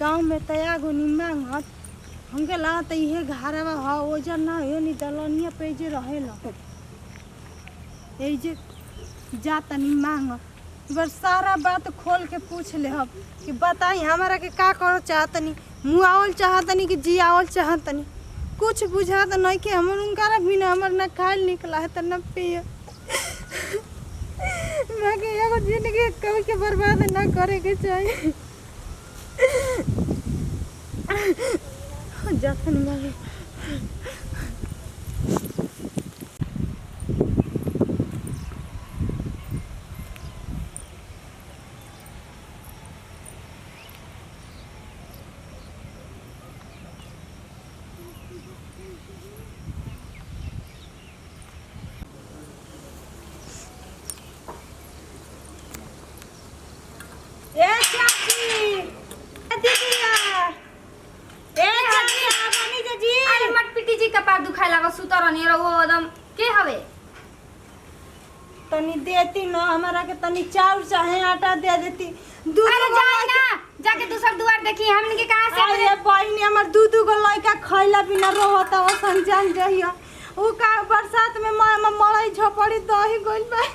गांव में तया गो मांगत हमके ला त इहे घरवा ह ओजर ना हो नी दलनिया पे जे रहेला ए जे जा तनी मांग बस सारा बात खोल के पूछ ले हम कि बताई हमारा के का करो चाहतनी मुआवल चाहतनी कि जियावल चाहतनी कुछ बुझा तो नहीं कि हमर उनका भी ना हमर ना खाल निकला है त न पिए मैं के एगो जिंदगी कभी के बर्बाद ना करे के चाहिए जातन मारे तनी देती न हमारा के तनी चाउर चाहे आटा दे देती अरे जाए ना जाके दूसर दुआर देखी हमन के कहां से अरे बहिनी हमर दू गो लइका खइला बिना रहता ओ संजान जइया उ का बरसात में मड़ई झोपड़ी दही गइल बा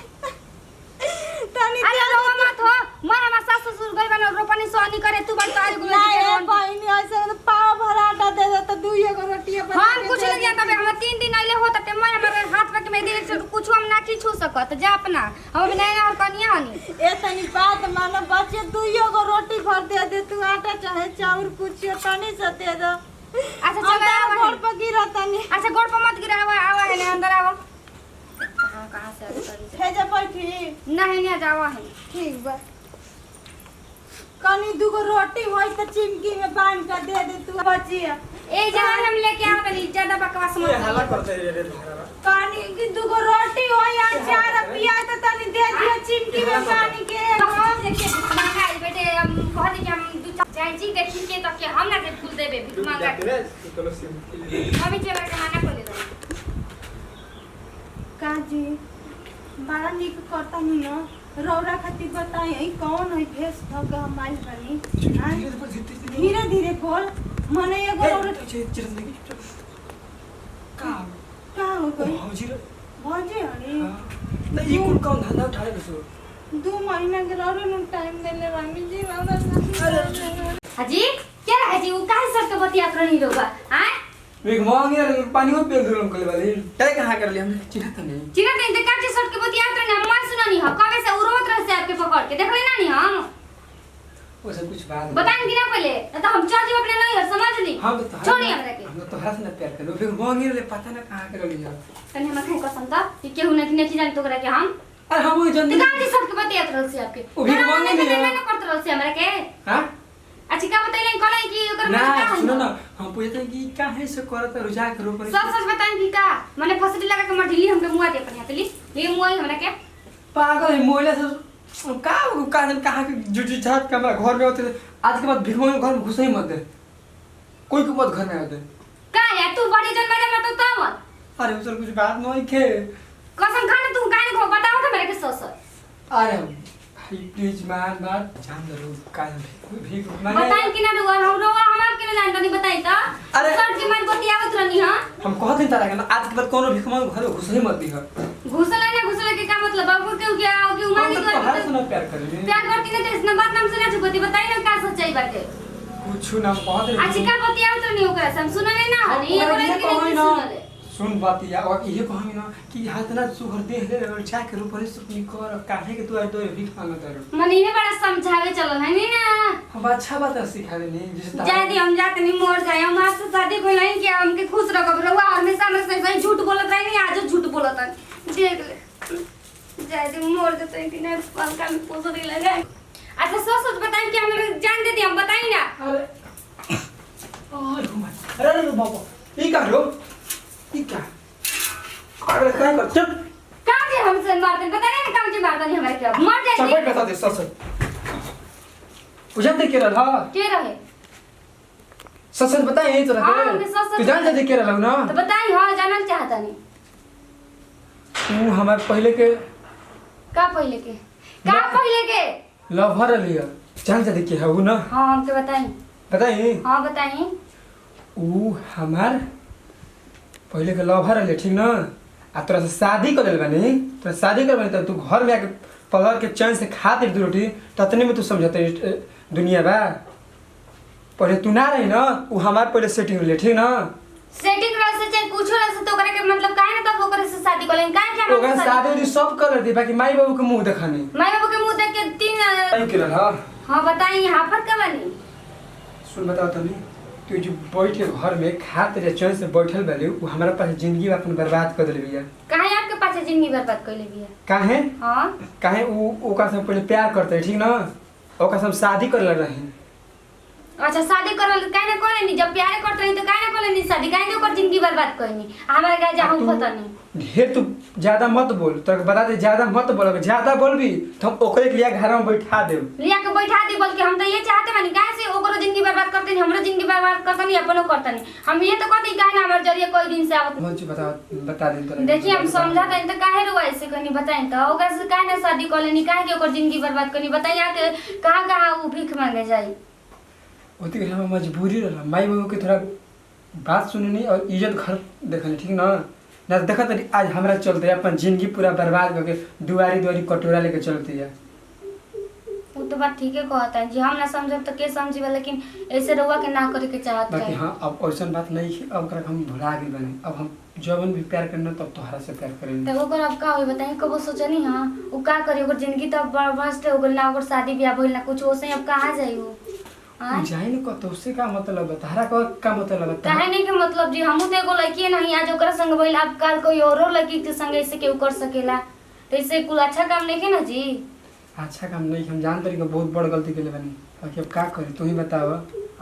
तनी अरे रो मत हो मैं हमार सास ससुर गइल बा रोपनी सोनी करे तू बड़ ताज गुले नहीं बहिनी ऐसे पाव भर आटा दे दे त दुइए गो रोटी बना हम कुछ नहीं जानता बे हम 3 दिन आइले होता ते मैं हमारे हाथ पे में दे से कुछ हम ना की छू सकत जा अपना हम नहीं और कनिया हनी ए तनी बात मानो बच्चे दुइए गो रोटी भर दे दे तू आटा चाहे चाउर कुछ तनी से दे दो अच्छा चलो गोड़ पर गिरा तनी अच्छा गोड़ पर मत गिरावा आवा है अंदर आवा कहां से करी हे जा बैठी नहीं जावा है ठीक बा कनी दुगो रोटी होई त चिमकी में बांध के दे दे तू बचिया ए जहां हम लेके आव तनी ज्यादा बकवास मत हल्ला करते रे कनी की दुगो रोटी होई अचार पिया त तनी दे दियो चिमकी में पानी के हम देखे मंगाई बेटे हम कहते कि हम दू चार जी देखी के तो के हम ना के फूल देबे मंगा मम्मी चला के मना कर दे काजी बड़ा निक करता नी न रौरा खातिर बताई कौन है भेस धग माइल बनी धीरे धीरे बोल मने एगो रौरा का हो गई भौजी हरी ना ई कुल कौन धंधा उठा ले सो 2 महीना के रौरा नु टाइम देले रामी जी रौरा हाजी क्या है जी वो काहे सर के बतिया करनी लोगा हैं एक मांगे पानी में पेल दूं कल वाले काय कहां कर लिया हम चिन्ह तो नहीं चिन्ह नहीं तो काटे सर के बतिया करना मैं सुना नहीं हो कबे से उरोत रह से आपके पकड़ के देख रहे ना नहीं हम वो सब कुछ बात बताएंगे ना पहले तो हम चल जी अपने नहीं है समझ नहीं हम तो छोड़ी हमरा के हम तो हरा से प्यार कर फिर मांगे ले पता ना कहां कर लिया तने हम खाई कसम था कि केहू नहीं जान तो करे के हम अरे हम वो जन काटे सर के बतिया रह से आपके वो भी मांगे नहीं ना करत रह से हमरा के हां अच्छा का बताइले कल कि ओकर ना का सुनो ना हम पूछते हैं कि काहे से करत रुजा करो पर सच सच बताएं कि का माने फसली लगा के मर ढीली हमके मुआ दे अपन हाथली ले मुआ हमरा के पागल है मोइला से कहां के जुटी छात के हमरा घर में होते आज के बाद भिखमंगे घर में घुसे ही मत दे कोई को मत घर में आते का या तू बड़ी जन मेरे में तो तब अरे उधर कुछ बात नहीं खे कसम खाने तू काहे को बताओ तो मेरे के सच अरे भाई प्लीज मान बात जान दो काल भीख मांगे बताई कि ना रुआ हम रोवा हम के ना जानता नहीं बताई तो अरे सर जी मन बतियावत रहनी हां हम कहत तारा के आज के बाद कोनो भिखमंगे घर में घुसे ही मत दिख घुसला के का मतलब बाबू के क्या हो कि उमा नहीं तो हर कर सुनो प्यार कर ले प्यार करती ना तो इसने बात नाम से ना छुपती बताई ना का सच्चाई बाटे कुछ ना कहत आज का बतियावत रहनी ओकरा से हम सुनले ना हनी एगो रात के नहीं सुनले सुन बात या और ये कहमी ना कि हाथ ना सुहर दे ले और चा के ऊपर से अपनी कर काहे के तू आ तो भिख मांगत है मन इने बड़ा समझावे चलो है नी ना हम अच्छा बात सिखावे नहीं जैसे जादी हम जाते नहीं मोर जाए हम आज से शादी कोई नहीं किया हमके खुश रखब रहुआ हमेशा हमेशा सही झूठ बोलत रही नहीं आज झूठ बोलत देख ले जादी मोर देते कि नहीं पलका में पोसरी लगा अच्छा सोच बताएं कि हम जान देती हम बताई ना अरे बाबा ये का रो ये क्या अरे क्या कर चुप का के हमसे मारते बताए ना काम से मारता नहीं हमारे क्या मर जाए सब कोई बता दे सच बुझाते के रहा के रहे सच बता यही तो हाँ, रहे हमके सच तू जान जाते के रहा ना तो बताई हां जानना चाहता नहीं तू हमारे पहले के का पहले के लव भर लिया जान जाते के है वो ना हां हमके बताई बताई हाँ बताई। ऊ हमार पहले के लवर रहे ठीक ना, आ तोरा से शादी कर लेल बानी, तोरा शादी कर बानी त तू घर में आके पलर के चैन से खातिर दू रोटी ततने में तू समझते दुनिया बा। पहले तू ना रही ना, ऊ हमार पहले सेटिंग ले ठीक ना। सेटिंग रह से चाहे कुछो रह से तो ओकरा के मतलब काहे ना तब ओकरा से शादी कर लेन, काहे क्या ओकरा शादी उदी सब कर दी, बाकी माई बाबू के मुंह देखानी। माई बाबू के मुंह देख के तीन के रहा। हाँ बताई यहाँ पर का बनी। सुन बताओ तनी, तू जो बैठ के घर में खातिर चैन से बैठल बाली, ऊ हमारा पास जिंदगी अपन बर्बाद कर देले बिया। काहे आपके पास जिंदगी बर्बाद कइले बिया? काहे? हां काहे ऊ ओकरा से पहले प्यार करते ठीक ना, ओकरा से हम शादी कर ले रही। अच्छा शादी करल काहे ना करेनी, जब प्यार करते नहीं तो काहे ना करेनी शादी, काहे ना ओकर जिंदगी बर्बाद कइनी। हमारे गाय जा हम पता नहीं। ढेर तू ज्यादा मत बोल, तो बता दे ज्यादा मत बोल, ज्यादा बोलबी तो हम ओकरे के लिए घर में बैठा देब। लिया के बैठा दी, बल्कि हम तो ये चाहते बानी काहे से ओकरो जिंदगी बर्बाद करते नहीं, हमरो जिंदगी बर्बाद करते नहीं, अपनो करते नहीं। हम ये तो कहते काहे ना हमारे जरिए कोई दिन से आवत। मुझे बता दे तो। देखिए हम समझा दें तो काहे रुआ ऐसे कनी बताएं तो ओकरा से काहे ना शादी कर लेनी, काहे के ओकर जिंदगी बर्बाद करनी। बताइए आके कहां-कहां वो भीख मांगे जाई। ओती के हम मजबूरी रहला, माई बाबू के थोड़ा बात सुननी और इज्जत घर देखनी ठीक ना। ना देखत रही आज हमरा चलते अपन जिंदगी पूरा बर्बाद करके दुआरी कटोरा लेके चलती है। वो तो बात ठीक है कहता है जी, हम ना समझब तो के समझीबा, लेकिन ऐसे रहुआ के ना करे के चाहत बाकी है। हाँ अब ऐसा बात नहीं है, अब ओकरा के हम भुला गए बने। अब हम जवन भी प्यार करना तब तोहरा से प्यार करेंगे। तो ओकर अब का होई बताई, कबो सोचनी हां वो का करी, ओकर जिंदगी तो बर्बाद हो गेल ना, ओकर शादी ब्याह भइल ना कुछ, ओसे अब कहां जाई वो। हां जाई न कतो, उससे का मतलब है तारा का मतलब है? काहे नहीं के मतलब जी, हमहू तो एगो लड़की नहीं, आज ओकरा संग भइल, अब काल कोई औरो लड़की के संग ऐसे केहू कर सकेला, तो इससे कुल अच्छा काम नहीं है ना जी। अच्छा काम नहीं, हम जानते रही बहुत बड़ गलती के लिए बनी। बाकी अब का करी तू ही बतावा।